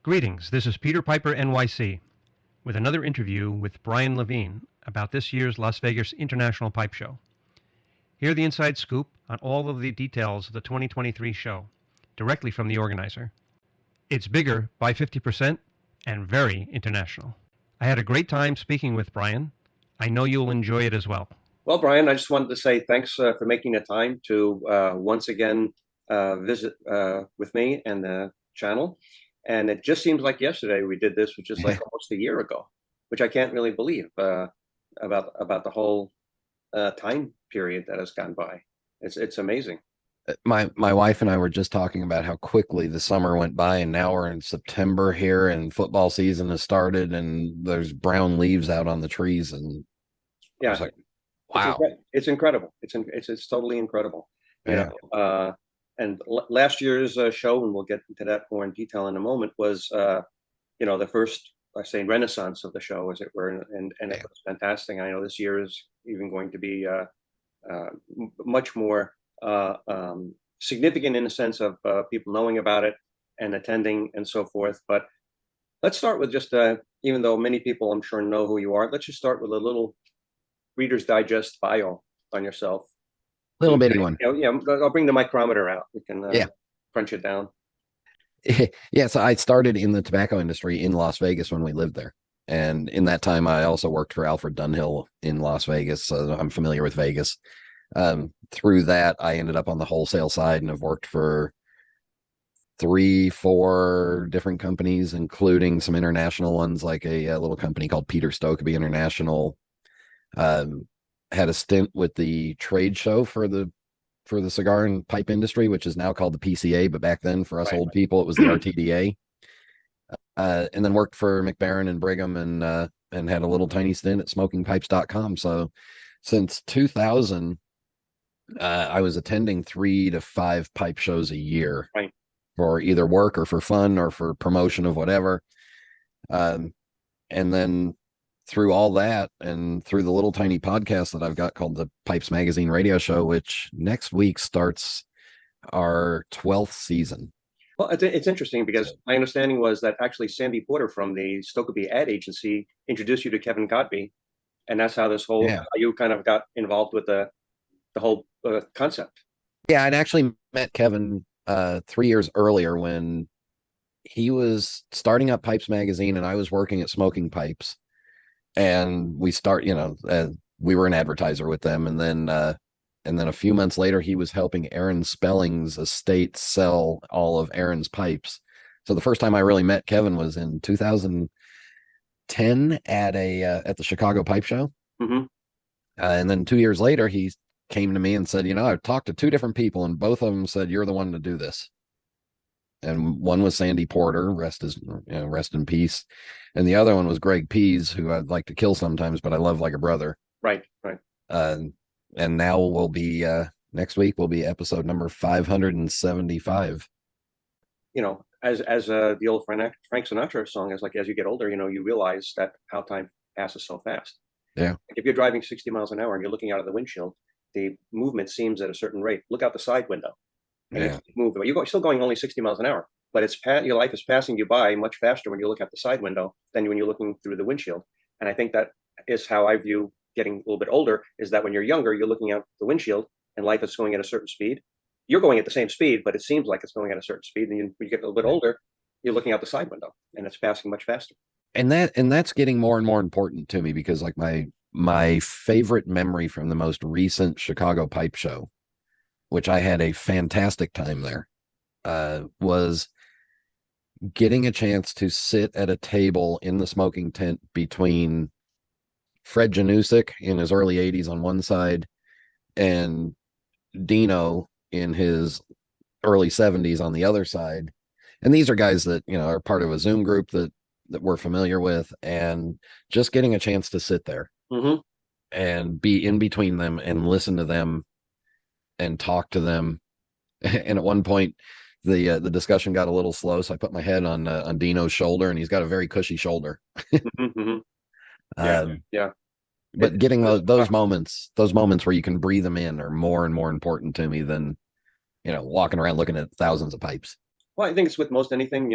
Greetings, this is Peter Piper, NYC, with another interview with Brian Levine about this year's Las Vegas International Pipe Show. Hear the inside scoop on all of the details of the 2023 show, directly from the organizer. It's bigger by 50% and very international. I had a great time speaking with Brian. I know you'll enjoy it as well. Well, Brian, I just wanted to say thanks for making the time to once again visit with me and the channel. And it just seems like yesterday we did this, which is like almost a year ago, which I can't really believe about the whole time period that has gone by. It's amazing. My wife and I were just talking about how quickly the summer went by, and now we're in September here, and football season has started, and there's brown leaves out on the trees, and yeah, like, wow, it's incredible. It's totally incredible. Yeah. And last year's show, and we'll get into that more in detail in a moment, was the first, I say, renaissance of the show, as it were, and it was fantastic. I know this year is even going to be much more significant in the sense of people knowing about it and attending and so forth. But let's start with just, even though many people I'm sure know who you are, let's just start with a little Reader's Digest bio on yourself. Little bitty one. Yeah, I'll bring the micrometer out. We can crunch it down. Yeah, so I started in the tobacco industry in Las Vegas when we lived there. And in that time, I also worked for Alfred Dunhill in Las Vegas, so I'm familiar with Vegas. Through that, I ended up on the wholesale side and have worked for 3-4 different companies, including some international ones, like a little company called Peter Stokeby International. Had a stint with the trade show for the cigar and pipe industry, which is now called the PCA, but back then for us old people, it was the RTDA. And then worked for McBaron and Brigham, and had a little tiny stint at smokingpipes.com. So since 2000, I was attending 3 to 5 pipe shows a year, for either work or for fun or for promotion of whatever. And then through all that, and through the little tiny podcast that I've got called the Pipes Magazine radio show, which next week starts our 12th season. Well, it's interesting because my understanding was that actually Sandy Porter from the Stokeby ad agency introduced you to Kevin Godby, and that's how this whole how you kind of got involved with the whole concept. Yeah, I'd actually met Kevin 3 years earlier when he was starting up Pipes Magazine, and I was working at Smoking Pipes. And we we were an advertiser with them. And then a few months later, he was helping Aaron Spelling's estate sell all of Aaron's pipes. So the first time I really met Kevin was in 2010 at the Chicago Pipe Show. Mm-hmm. And then 2 years later, he came to me and said, I've talked to 2 different people, and both of them said, you're the one to do this. And one was Sandy Porter, rest in peace. And the other one was Greg Pease, who I'd like to kill sometimes, but I love like a brother. Right. And now we'll be, next week will be episode number 575. As the old Frank Sinatra song is, like, as you get older, you realize that how time passes so fast. Yeah. Like if you're driving 60 miles an hour and you're looking out of the windshield, the movement seems at a certain rate. Look out the side window. And you're still going only 60 miles an hour, but your life is passing you by much faster when you look out the side window than when you're looking through the windshield. And I think that is how I view getting a little bit older, is that when you're younger, you're looking out the windshield and life is going at a certain speed. You're going at the same speed, but it seems like it's going at a certain speed. And when you get a little bit older, you're looking out the side window and it's passing much faster. And that's getting more and more important to me, because like my favorite memory from the most recent Chicago Pipe Show, which I had a fantastic time there, was getting a chance to sit at a table in the smoking tent between Fred Janusik in his early 80s on one side and Dino in his early 70s on the other side. And these are guys that, are part of a Zoom group that we're familiar with, and just getting a chance to sit there and be in between them and listen to them and talk to them. And at one point, the discussion got a little slow, so I put my head on Dino's shoulder, and he's got a very cushy shoulder. Yeah. But getting those moments where you can breathe them in are more and more important to me than, walking around looking at thousands of pipes. Well, I think it's with most anything,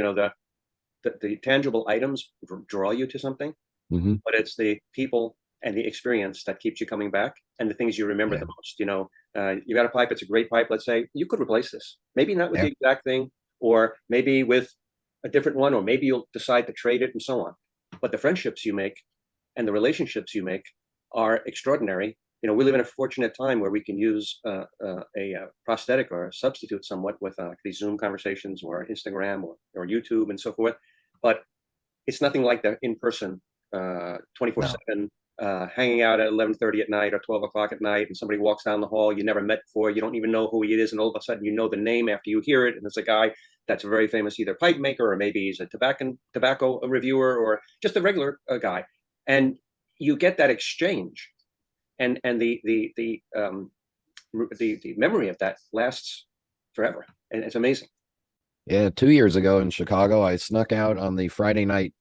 the tangible items draw you to something, but it's the people and the experience that keeps you coming back, and the things you remember the most. You know, you got a pipe, it's a great pipe. Let's say you could replace this, maybe not with the exact thing, or maybe with a different one, or maybe you'll decide to trade it and so on. But the friendships you make and the relationships you make are extraordinary. You know, we live in a fortunate time where we can use a prosthetic or a substitute somewhat with these Zoom conversations or Instagram or YouTube and so forth. But it's nothing like the in-person 24/7 hanging out at 11:30 at night or 12 o'clock at night, and somebody walks down the hall you never met before, you don't even know who he is, and all of a sudden you know the name after you hear it, and it's a guy that's a very famous either pipe maker, or maybe he's a tobacco reviewer, or just a regular guy, and you get that exchange, and the memory of that lasts forever, and it's amazing. Yeah, 2 years ago in Chicago, I snuck out on the Friday night,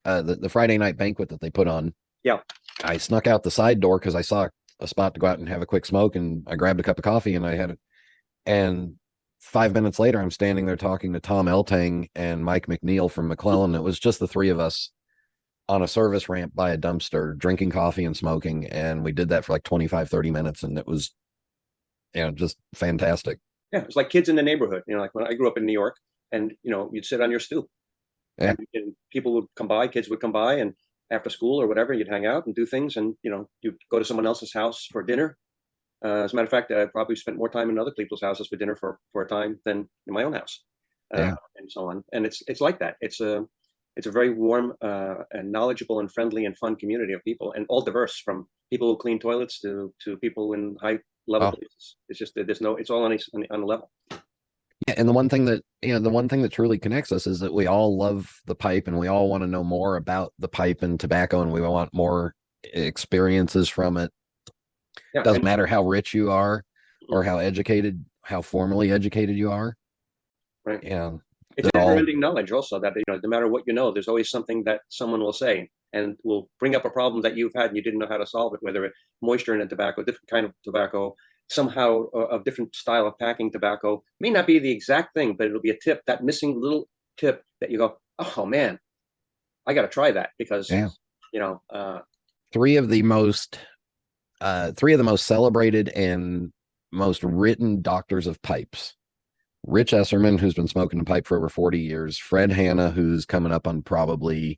the Friday night banquet that they put on. Yeah, I snuck out the side door because I saw a spot to go out and have a quick smoke, and I grabbed a cup of coffee and I had it. And 5 minutes later, I'm standing there talking to Tom Eltang and Mike McNeil from McClellan. It was just the three of us on a service ramp by a dumpster, drinking coffee and smoking. And we did that for like 25, 30 minutes. And it was, just fantastic. Yeah, it was like kids in the neighborhood. You know, like when I grew up in New York, and, you'd sit on your stoop. Yeah. And people would come by, kids would come by, and after school or whatever, you'd hang out and do things, and you'd go to someone else's house for dinner. As a matter of fact, I probably spent more time in other people's houses for dinner for a time than in my own house, and so on. And it's like that. It's a very warm and knowledgeable and friendly and fun community of people, and all diverse, from people who clean toilets to people in high level places. It's just that it's all on a level. Yeah, and the one thing that truly connects us is that we all love the pipe, and we all want to know more about the pipe and tobacco, and we want more experiences from it. Yeah, doesn't matter how rich you are or how formally educated you are. Right. Yeah. It's never-ending knowledge also, that no matter what there's always something that someone will say and will bring up a problem that you've had and you didn't know how to solve it, whether it's moisture in a tobacco, different kind of tobacco, somehow a different style of packing tobacco. May not be the exact thing, but it'll be a tip, that missing little tip that you go, oh man, I got to try that, because three of the most celebrated and most written doctors of pipes: Rich Esserman, who's been smoking a pipe for over 40 years, Fred Hanna, who's coming up on probably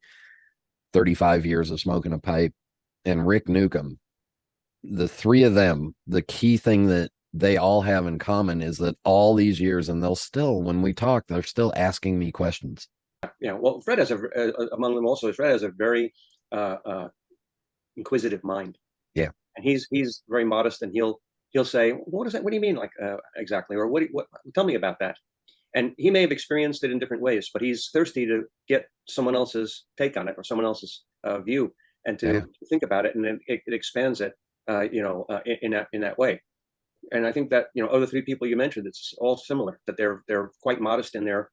35 years of smoking a pipe, and Rick Newcomb. The three of them, the key thing that they all have in common is that all these years, and when we talk, they're still asking me questions. Yeah, well, Fred has among them also, Fred has a very inquisitive mind. Yeah, and he's very modest, and he'll say, what is that? What do you mean, like exactly? Or what? Tell me about that. And he may have experienced it in different ways, but he's thirsty to get someone else's take on it, or someone else's view, and to think about it, and then it expands it, in that way. And I think that other three people you mentioned, it's all similar, that they're quite modest in their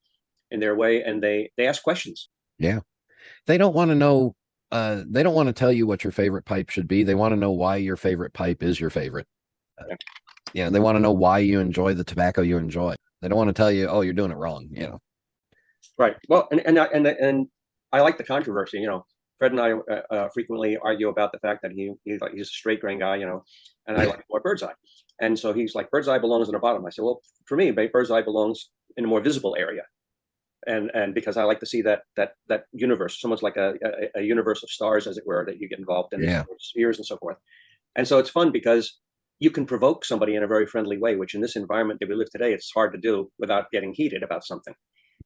way, and they ask questions. Yeah, they don't want to know. They don't want to tell you what your favorite pipe should be. They want to know why your favorite pipe is your favorite. They want to know why you enjoy the tobacco you enjoy. They don't want to tell you, oh, you're doing it wrong. Right. Well, and I like the controversy. Fred and I frequently argue about the fact that he's a straight grain guy, and I like more bird's eye. And so he's like, bird's eye belongs in the bottom. I said, well, for me, bird's eye belongs in a more visible area. And because I like to see that universe, so much like a universe of stars, as it were, that you get involved in, spheres and so forth. And so it's fun because you can provoke somebody in a very friendly way, which in this environment that we live today, it's hard to do without getting heated about something.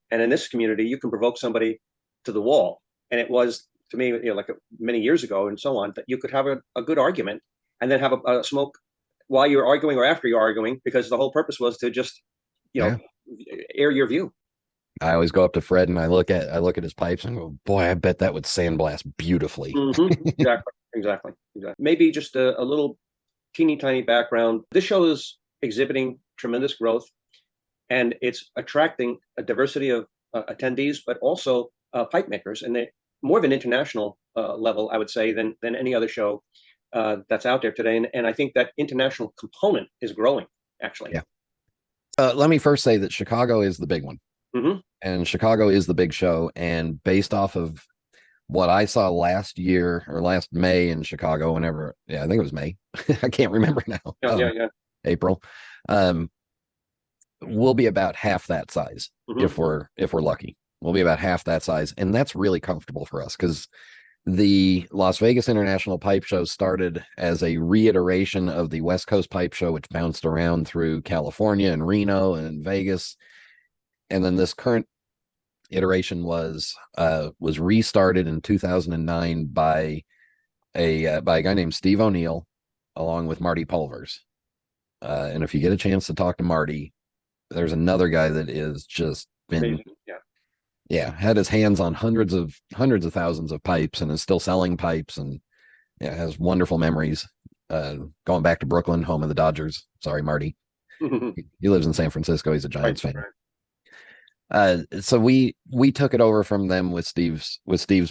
And in this community, you can provoke somebody to the wall. And it was, to me, like many years ago and so on, that you could have a good argument and then have a smoke while you're arguing or after you're arguing, because the whole purpose was to just, air your view. I always go up to Fred and I look at his pipes and go, boy, I bet that would sandblast beautifully. Exactly. Maybe just a little teeny tiny background. This show is exhibiting tremendous growth, and it's attracting a diversity of attendees, but also pipe makers, and more of an international level, I would say, than any other show that's out there today. And I think that international component is growing, actually. Yeah. Let me first say that Chicago is the big one. Hmm. and Chicago is the big show. And based off of what I saw last year or last May in Chicago, whenever, yeah, I think it was May. I can't remember now. Yeah, yeah, yeah. April. Um, we'll be about half that size Hmm. if we're lucky. We'll be about half that size, and that's really comfortable for us because the Las Vegas International Pipe Show started as a reiteration of the West Coast Pipe Show, which bounced around through California and Reno and Vegas, and then this current iteration was restarted in 2009 by a guy named Steve O'Neill, along with Marty Pulvers. And if you get a chance to talk to Marty, there's another guy that is just been Amazing. Yeah. yeah, had his hands on hundreds of thousands of pipes and is still selling pipes, and yeah, has wonderful memories. Going back to Brooklyn, home of the Dodgers. Sorry, Marty. He lives in San Francisco. He's a Giants Right, fan. right. So we took it over from them with Steve's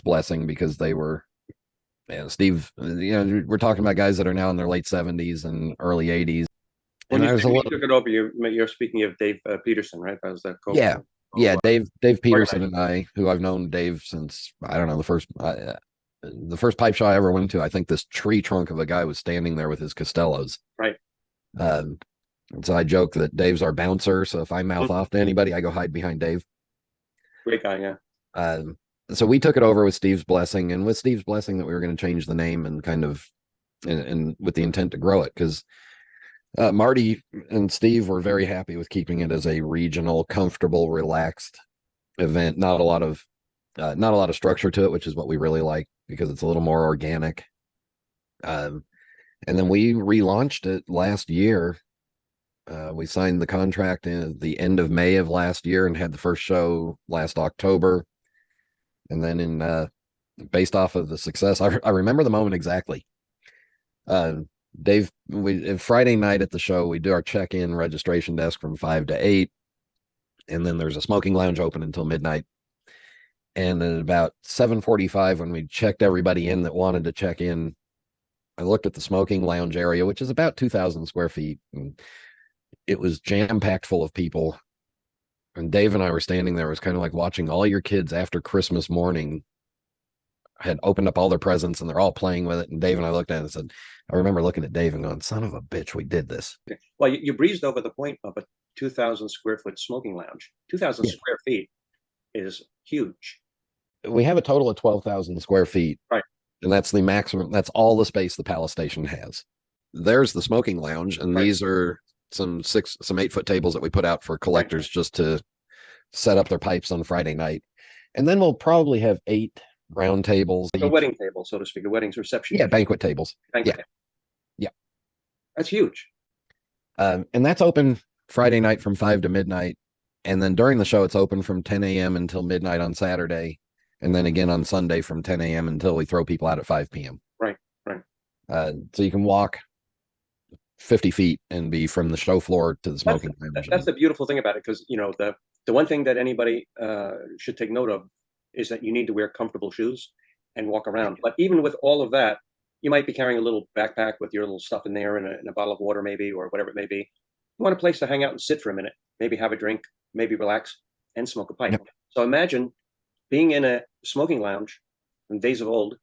blessing, because they were, yeah, Steve, we're talking about guys that are now in their late 70s and early 80s. When And you I was say a we little, took it over, you're speaking of Dave Peterson, right? That was the yeah, co Dave Peterson organizer. and I, who I've known Dave since, I don't know, the first pipe show I ever went to. I think this tree trunk of a guy was standing there with his Costellos. Right. Um, and so I joke that Dave's our bouncer. So if I mouth Mhm. off to anybody, I go hide behind Dave. Great guy, yeah. Um, so we took it over with Steve's blessing, and with Steve's blessing that we were going to change the name and kind of, and with the intent to grow it, because Marty and Steve were very happy with keeping it as a regional, comfortable, relaxed event. Not a lot of structure to it, which is what we really like, because it's a little more organic. Um, and then we relaunched it last year. We signed the contract in the end of May of last year and had the first show last October. And then based off of the success, I remember the moment exactly. Dave, Friday night at the show, we do our check-in registration desk from 5 to 8, and then there's a smoking lounge open until midnight. And at about 7:45, when we checked everybody in that wanted to check in, I looked at the smoking lounge area, which is about 2,000 square feet, and it was jam-packed full of people. And Dave and I were standing there. It was kind of like watching all your kids after Christmas morning had opened up all their presents and they're all playing with it. And Dave and I looked at it and said, I remember looking at Dave and going, son of a bitch, we did this. Well, you breezed over the point of a 2,000 square foot smoking lounge. 2,000 Yeah. square feet is huge. We have a total of 12,000 square feet. Right. And that's the maximum. That's all the space the Palace Station has. There's the smoking lounge. And Right. these are some 8-foot tables that we put out for collectors just to set up their pipes on Friday night. And then we'll probably have 8 round tables. A wedding table, so to speak, a wedding's reception. Yeah, banquet tables. Banquet Yeah. table. Yeah. That's huge. And that's open Friday night from 5 to midnight. And then during the show, it's open from 10 a.m. until midnight on Saturday. And then again on Sunday from 10 a.m. until we throw people out at 5 p.m. Right, right. So you can walk 50 feet and be from the show floor to the smoking lounge. That's the beautiful thing about it, because the one thing that anybody should take note of is that you need to wear comfortable shoes and walk around. But even with all of that, you might be carrying a little backpack with your little stuff in there and a bottle of water maybe, or whatever it may be. You want a place to hang out and sit for a minute, maybe have a drink, maybe relax and smoke a pipe. Yep. So imagine being in a smoking lounge in days of old,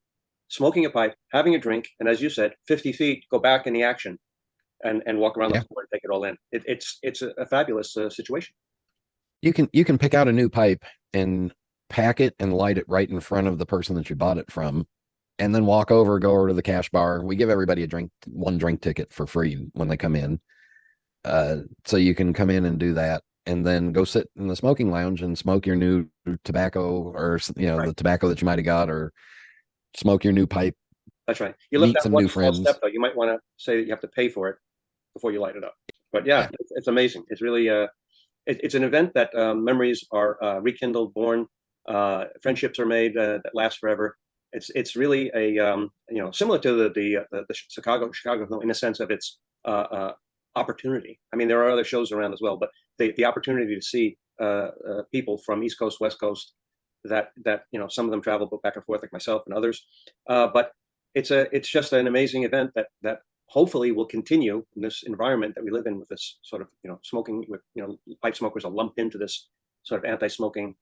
smoking a pipe, having a drink, and as you said, 50 feet, go back in the action and walk around the floor and take it all in. It's a fabulous situation. You can pick out a new pipe and pack it and light it right in front of the person that you bought it from, and then go over to the cash bar. We give everybody one drink ticket for free when they come in. So you can come in and do that, and then go sit in the smoking lounge and smoke your new tobacco, or Right. the tobacco that you might have got, or smoke your new pipe. That's right. You left Meet out some one new small friends. step, though. You might want to say that you have to pay for it before you light it up. But yeah, it's amazing. It's really it's an event that memories are rekindled, born, friendships are made that last forever. It's really a similar to the Chicago in a sense of its opportunity. I mean, there are other shows around as well, but the opportunity to see people from East Coast, West Coast, that some of them travel back and forth like myself and others, but it's just an amazing event that hopefully will continue in this environment that we live in, with this sort of smoking, with pipe smokers are lumped into this sort of anti-smoking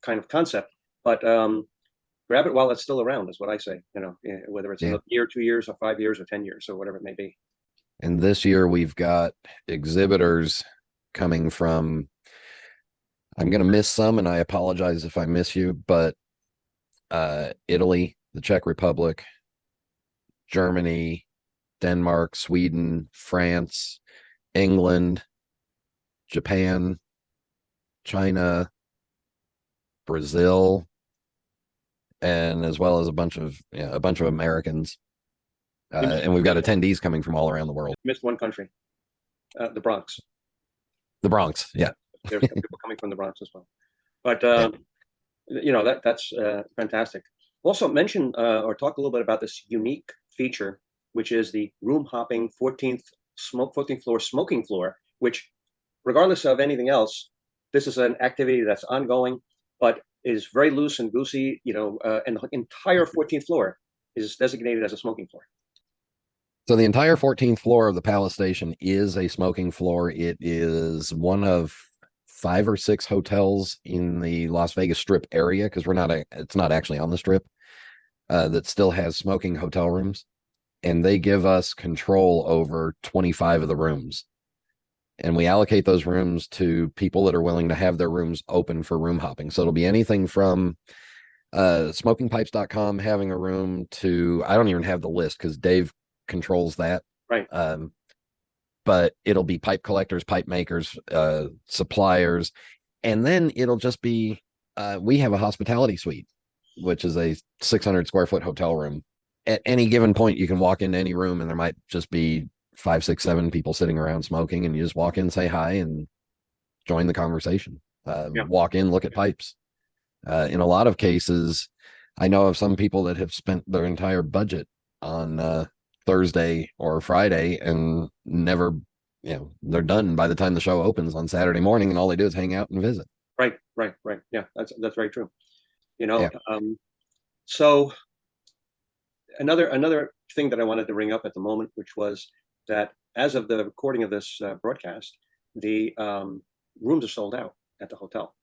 kind of concept. But grab it while it's still around is what I say. Whether it's a year, 2 years, or 5 years, or 10 years, or whatever it may be. And this year we've got exhibitors coming from, I'm going to miss some, and I apologize if I miss you, but Italy, the Czech Republic, Germany, Denmark, Sweden, France, England, Japan, China, Brazil, and as well as a bunch of Americans. And we've got attendees coming from all around the world. Missed one country, the Bronx. The Bronx, yeah. There's some people coming from the Bronx as well. But that's fantastic. Also mention or talk a little bit about this unique feature, which is the room hopping 14th floor smoking floor, which, regardless of anything else, this is an activity that's ongoing, but is very loose and goosey. And the entire 14th floor is designated as a smoking floor. So the entire 14th floor of the Palace Station is a smoking floor. It is one of 5 or 6 hotels in the Las Vegas Strip area, because it's not actually on the Strip, that still has smoking hotel rooms. And they give us control over 25 of the rooms. And we allocate those rooms to people that are willing to have their rooms open for room hopping. So it'll be anything from smokingpipes.com having a room to, I don't even have the list because Dave controls that. Right. But it'll be pipe collectors, pipe makers, suppliers. And then it'll just be, we have a hospitality suite, which is a 600 square foot hotel room. At any given point, you can walk into any room and there might just be 5, 6, 7 people sitting around smoking, and you just walk in, say hi, and join the conversation. Walk in, look at pipes. In a lot of cases, I know of some people that have spent their entire budget on Thursday or Friday and never, they're done by the time the show opens on Saturday morning, and all they do is hang out and visit. Right. Yeah, that's very true. So another thing that I wanted to bring up at the moment, which was that as of the recording of this broadcast, the rooms are sold out at the hotel.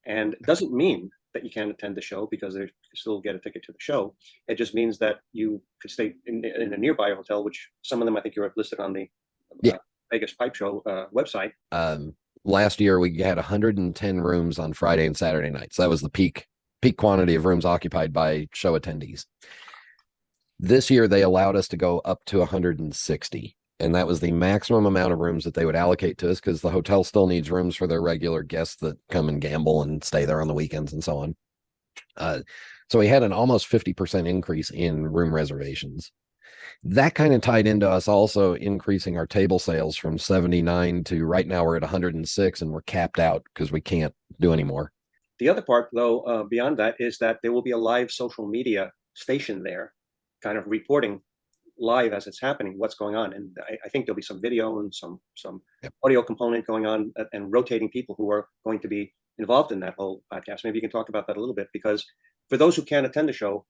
And it doesn't mean that you can't attend the show, because you still get a ticket to the show. It just means that you could stay in a nearby hotel, which some of them I think you're listed on the Vegas Pipe Show website. Last year we had 110 rooms on Friday and Saturday nights. That was the peak quantity of rooms occupied by show attendees. This year they allowed us to go up to 160, and that was the maximum amount of rooms that they would allocate to us, because the hotel still needs rooms for their regular guests that come and gamble and stay there on the weekends and so on. So we had an almost 50% increase in room reservations. That kind of tied into us also increasing our table sales from 79 to right now we're at 106, and we're capped out because we can't do any more. The other part, though, beyond that, is that there will be a live social media station there, kind of reporting live as it's happening, what's going on. And I think there'll be some video and some audio component going on, and rotating people who are going to be involved in that whole podcast. Maybe you can talk about that a little bit, because for those who can't attend the show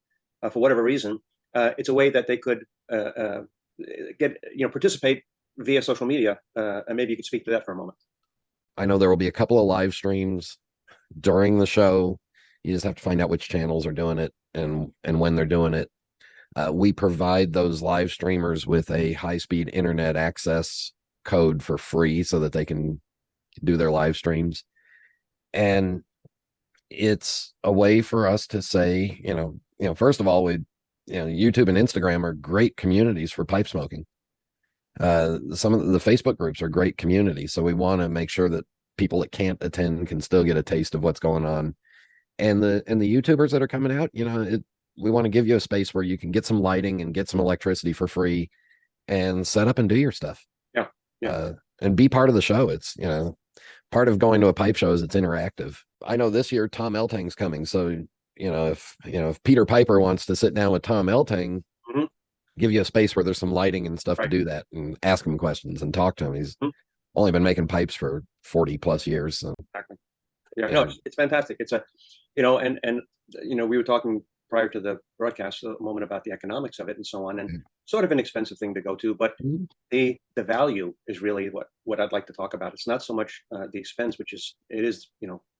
for whatever reason, it's a way that they could participate via social media. And maybe you could speak to that for a moment. I know there will be a couple of live streams during the show. You just have to find out which channels are doing it and when they're doing it. We provide those live streamers with a high-speed internet access code for free so that they can do their live streams. And it's a way for us to say, first of all, YouTube and Instagram are great communities for pipe smoking. Some of the Facebook groups are great communities. So we want to make sure that people that can't attend can still get a taste of what's going on. And the YouTubers that are coming out, we want to give you a space where you can get some lighting and get some electricity for free and set up and do your stuff. Yeah. And be part of the show. It's, part of going to a pipe show is it's interactive. I know this year Tom Eltang's coming. So, if Peter Piper wants to sit down with Tom Eltang, give you a space where there's some lighting and stuff to do that, and ask him questions and talk to him. He's only been making pipes for 40 plus years. So. Exactly. Yeah, no, it's fantastic. It's we were talking prior to the broadcast a moment about the economics of it and so on, and sort of an expensive thing to go to, but the value is really what I'd like to talk about. It's not so much the expense, which it is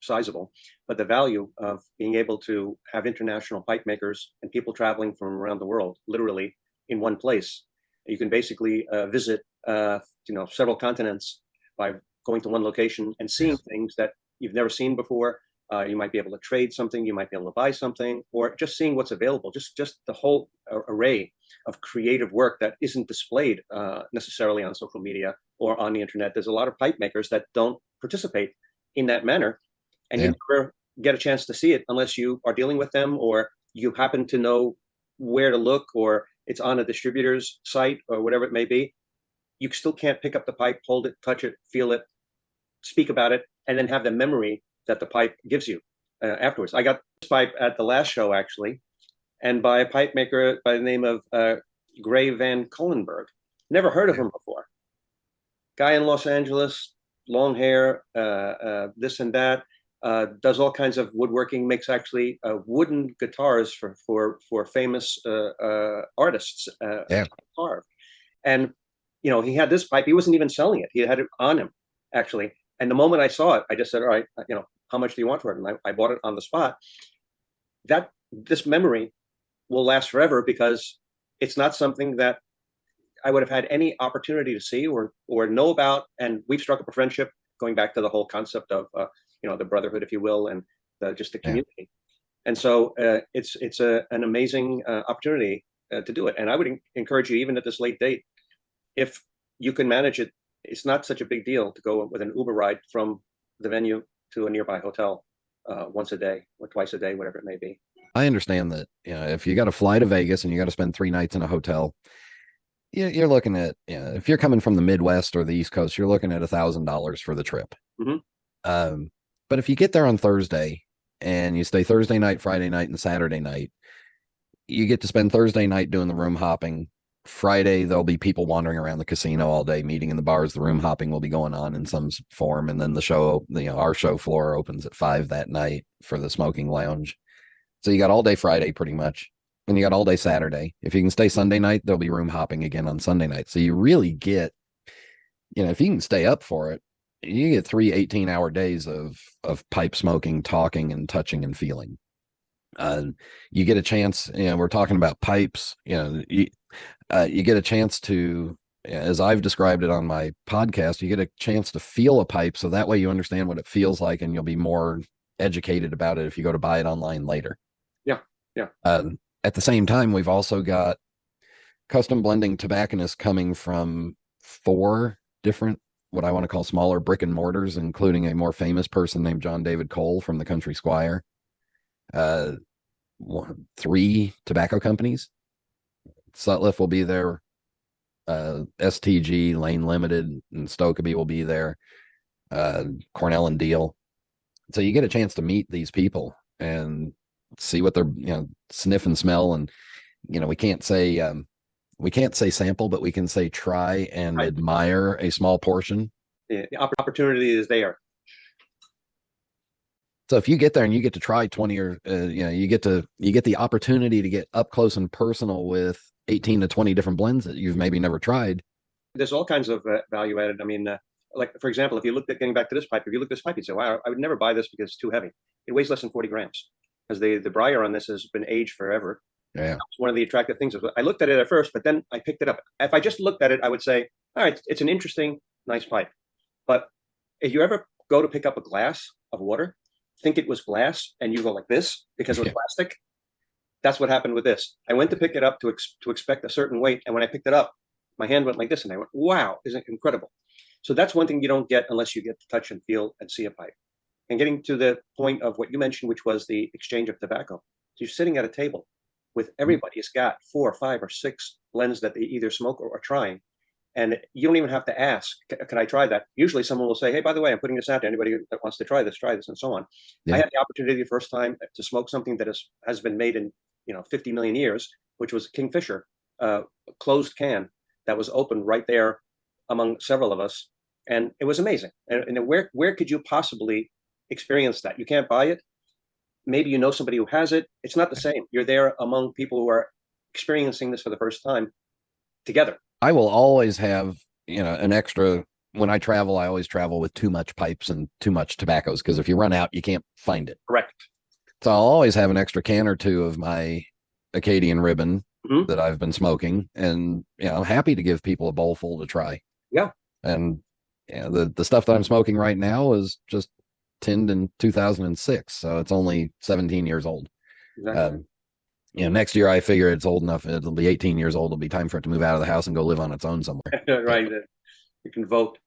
sizable, but the value of being able to have international pipe makers and people traveling from around the world, literally in one place. You can basically visit several continents by going to one location and seeing things that you've never seen before. You might be able to trade something, you might be able to buy something, or just seeing what's available, just the whole array of creative work that isn't displayed necessarily on social media or on the internet. There's a lot of pipe makers that don't participate in that manner, and you never get a chance to see it unless you are dealing with them, or you happen to know where to look, or it's on a distributor's site or whatever it may be. You still can't pick up the pipe, hold it, touch it, feel it, speak about it, and then have the memory that the pipe gives you afterwards. I got this pipe at the last show, actually, and by a pipe maker by the name of Gray Van Colenberg. Never heard of him before. Guy in Los Angeles, long hair, this and that, does all kinds of woodworking, makes actually wooden guitars for famous artists carve. And he had this pipe. He wasn't even selling it. He had it on him, actually. And the moment I saw it, I just said, all right, how much do you want for it? And I bought it on the spot. This memory will last forever, because it's not something that I would have had any opportunity to see or know about. And we've struck up a friendship going back to the whole concept of, the brotherhood, if you will, and just the community. And so it's an amazing opportunity to do it. And I would encourage you, even at this late date, if you can manage it, it's not such a big deal to go with an Uber ride from the venue to a nearby hotel once a day or twice a day, whatever it may be. I understand that, if you got to fly to Vegas and you got to spend 3 nights in a hotel, you're looking at, if you're coming from the Midwest or the East Coast, you're looking at $1,000 for the trip. But if you get there on Thursday and you stay Thursday night, Friday night, and Saturday night, you get to spend Thursday night doing the room hopping. Friday, there'll be people wandering around the casino all day, meeting in the bars. The room hopping will be going on in some form. And then the show, our show floor opens at 5 that night for the smoking lounge. So you got all day Friday pretty much. And you got all day Saturday. If you can stay Sunday night, there'll be room hopping again on Sunday night. So you really get, if you can stay up for it, you get 3 18-hour days of pipe smoking, talking and touching and feeling. You get a chance, we're talking about pipes, you get a chance to, as I've described it on my podcast, you get a chance to feel a pipe. So that way you understand what it feels like, and you'll be more educated about it if you go to buy it online later. Yeah. At the same time, we've also got custom blending tobacconists coming from 4 different, what I want to call smaller brick and mortars, including a more famous person named John David Cole from the Country Squire. 3 tobacco companies. Sutliff will be there. STG, Lane Limited, and Stokeby will be there. Cornell and Deal. So you get a chance to meet these people and see what they're, sniff and smell. And, we can't say sample, but we can say try and admire a small portion. The opportunity is there. So if you get there and you get to try 20 or, you get the opportunity to get up close and personal with 18 to 20 different blends that you've maybe never tried. There's all kinds of value added. I mean, like, for example, if you look at getting back to this pipe, if you look at this pipe, you'd say, wow, I would never buy this because it's too heavy. It weighs less than 40 grams because the briar on this has been aged forever. Yeah. That's one of the attractive things. I looked at it at first, but then I picked it up. If I just looked at it, I would say, all right, it's an interesting, nice pipe. But if you ever go to pick up a glass of water, think it was glass, and you go like this because it was plastic, that's what happened with this. I went to pick it up to expect a certain weight, and when I picked it up, my hand went like this, and I went, wow, isn't it incredible? So that's one thing you don't get unless you get to touch and feel and see a pipe. And getting to the point of what you mentioned, which was the exchange of tobacco. So you're sitting at a table with everybody has got 4 or 5 or 6 blends that they either smoke or are trying. And you don't even have to ask, can I try that? Usually someone will say, hey, by the way, I'm putting this out to anybody that wants to try this, and so on. Yeah. I had the opportunity the first time to smoke something that has been made in 50 million years, which was Kingfisher, closed can that was open right there among several of us. And it was amazing. And where could you possibly experience that? You can't buy it. maybe you know somebody who has it. It's not the same. You're there among people who are experiencing this for the first time together. I will always have, an extra. When I travel, I always travel with too much pipes and too much tobaccos, because if you run out, you can't find it. Correct. So I'll always have an extra can or two of my Acadian ribbon Mhm. that I've been smoking, and I'm happy to give people a bowl full to try. Yeah. And the stuff that I'm smoking right now is just tinned in 2006, so it's only 17 years old. Exactly. Next year I figure it's old enough, it'll be 18 years old, it'll be time for it to move out of the house and go live on its own somewhere. Right. You can vote.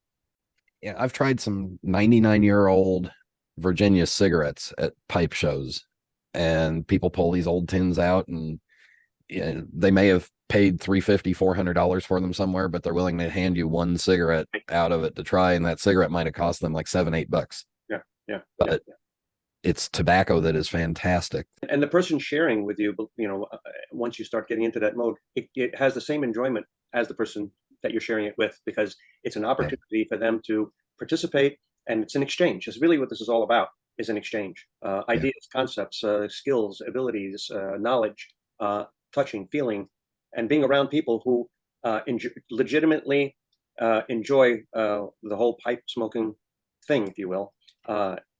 Yeah, I've tried some 99-year-old Virginia cigarettes at pipe shows, and people pull these old tins out, and they may have paid $350, $400 for them somewhere, but they're willing to hand you one cigarette out of it to try, and that cigarette might have cost them like $7-8. Yeah. But it's tobacco that is fantastic. And the person sharing with you, once you start getting into that mode, it has the same enjoyment as the person that you're sharing it with, because it's an opportunity for them to participate, and it's an exchange. It's really what this is all about, is an exchange. Ideas, concepts, skills, abilities, knowledge, touching, feeling, and being around people who legitimately enjoy the whole pipe smoking thing, if you will.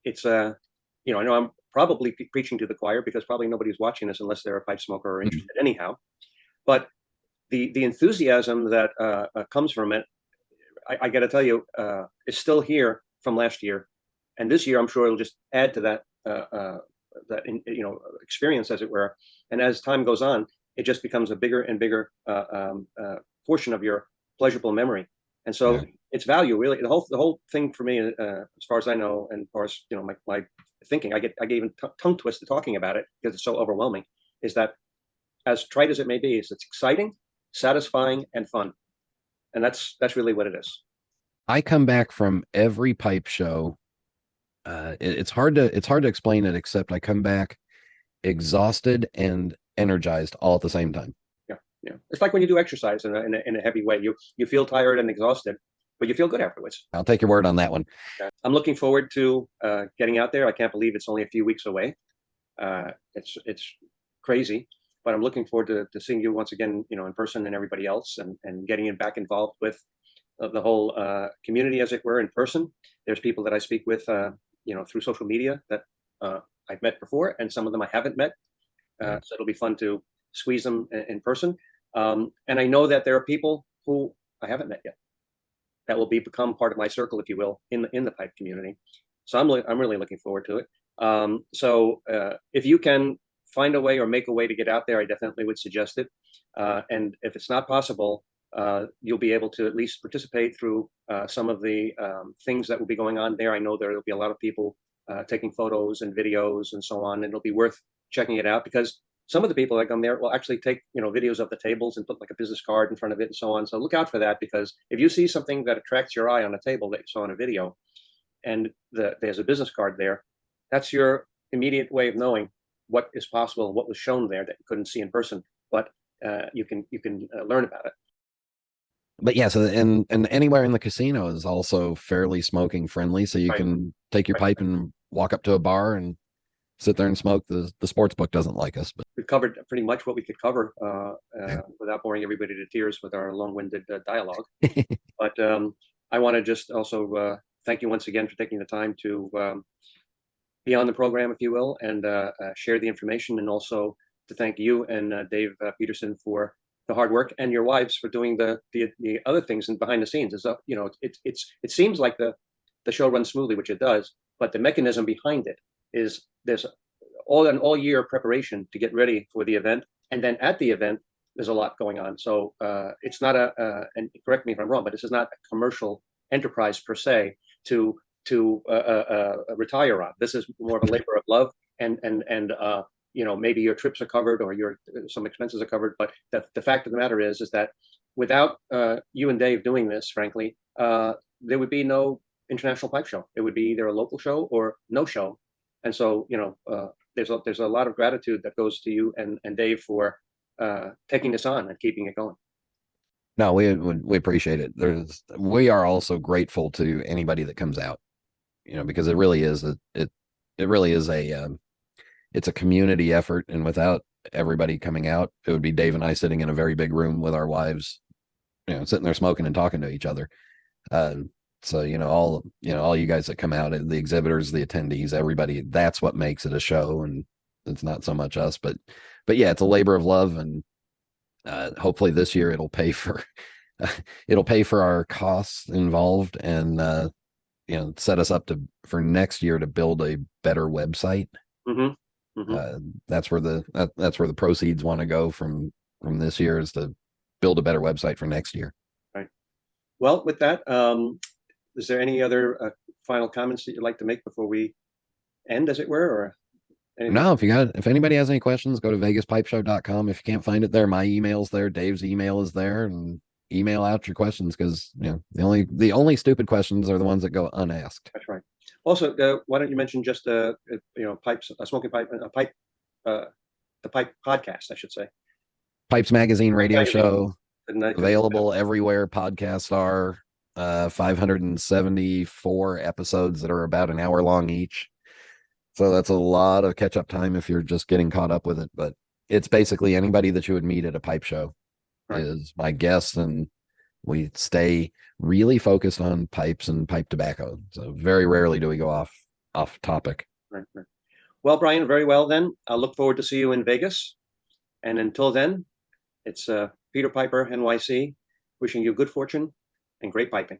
It's I know I'm probably preaching to the choir, because probably nobody's watching this unless they're a pipe smoker or interested anyhow. But the enthusiasm that comes from it, I got to tell you, is still here from last year, and this year I'm sure it'll just add to that experience, as it were. And as time goes on, it just becomes a bigger and bigger portion of your pleasurable memory. And so its value, really, the whole thing for me, as far as I know, and as far as my thinking, I get even tongue twisted talking about it, because it's so overwhelming, is that, as trite as it may be, is it's exciting, satisfying, and fun. And that's really what it is. I come back from every pipe show. It's hard to explain it, except I come back exhausted and energized all at the same time. Yeah. It's like when you do exercise in a heavy way. You feel tired and exhausted, but you feel good afterwards. I'll take your word on that one. I'm looking forward to getting out there. I can't believe it's only a few weeks away. It's crazy, but I'm looking forward to seeing you once again, in person, and everybody else, and getting back involved with the whole community, as it were, in person. There's people that I speak with, through social media that I've met before, and some of them I haven't met. So it'll be fun to squeeze them in person. And I know that there are people who I haven't met yet that will become part of my circle, if you will, in the pipe community. So I'm really looking forward to it. So if you can find a way or make a way to get out there, I definitely would suggest it. And if it's not possible, you'll be able to at least participate through some of the things that will be going on there. I know there will be a lot of people taking photos and videos and so on, and it'll be worth checking it out, because some of the people that come there will actually take videos of the tables and put like a business card in front of it and so on. So look out for that, because if you see something that attracts your eye on a table that you saw in a video, and there's a business card there, that's your immediate way of knowing what is possible, what was shown there that you couldn't see in person, but you can learn about it. But yeah, so and anywhere in the casino is also fairly smoking friendly, so you can take your pipe and walk up to a bar and sit there and smoke. The sports book doesn't like us, but we've covered pretty much what we could cover without boring everybody to tears with our long-winded dialogue. But I want to just also thank you once again for taking the time to be on the program, if you will, and share the information, and also to thank you and Dave Peterson for the hard work, and your wives for doing the other things and behind the scenes. It seems like the show runs smoothly, which it does, but the mechanism behind it is there's an all year preparation to get ready for the event, and then at the event there's a lot going on. So it's not and correct me if I'm wrong, but this is not a commercial enterprise per se to retire on. This is more of a labor of love, and maybe your trips are covered or some expenses are covered, but the fact of the matter is that without you and Dave doing this, frankly, there would be no International Pipe Show. It would be either a local show or no show. And so, there's a lot of gratitude that goes to you and Dave for taking this on and keeping it going. No, we appreciate it. We are also grateful to anybody that comes out, because it really is it's a community effort, and without everybody coming out, it would be Dave and I sitting in a very big room with our wives, sitting there smoking and talking to each other. So all you guys that come out, the exhibitors, the attendees, everybody, that's what makes it a show, and it's not so much us, but yeah, it's a labor of love, and hopefully this year it'll pay for our costs involved, and set us up for next year to build a better website. Mm-hmm. Mm-hmm. That's where the proceeds want to go from this year, is to build a better website for next year. Right. Well, with that, is there any other final comments that you'd like to make before we end, as it were, or anything? No, if anybody has any questions, go to vegaspipeshow.com. If you can't find it there, my email's there, Dave's email is there, and email out your questions, because the only stupid questions are the ones that go unasked. That's right. Also, why don't you mention just pipes, a smoking pipe, the pipe podcast, I should say. Pipes Magazine radio show, And available everywhere podcasts are. 574 episodes that are about an hour long each. So that's a lot of catch up time if you're just getting caught up with it. But it's basically anybody that you would meet at a pipe show is my guest, and we stay really focused on pipes and pipe tobacco. So very rarely do we go off topic. Right. Well, Brian, very well then. I'll look forward to see you in Vegas. And until then, it's Peter Piper, NYC, wishing you good fortune and great piping.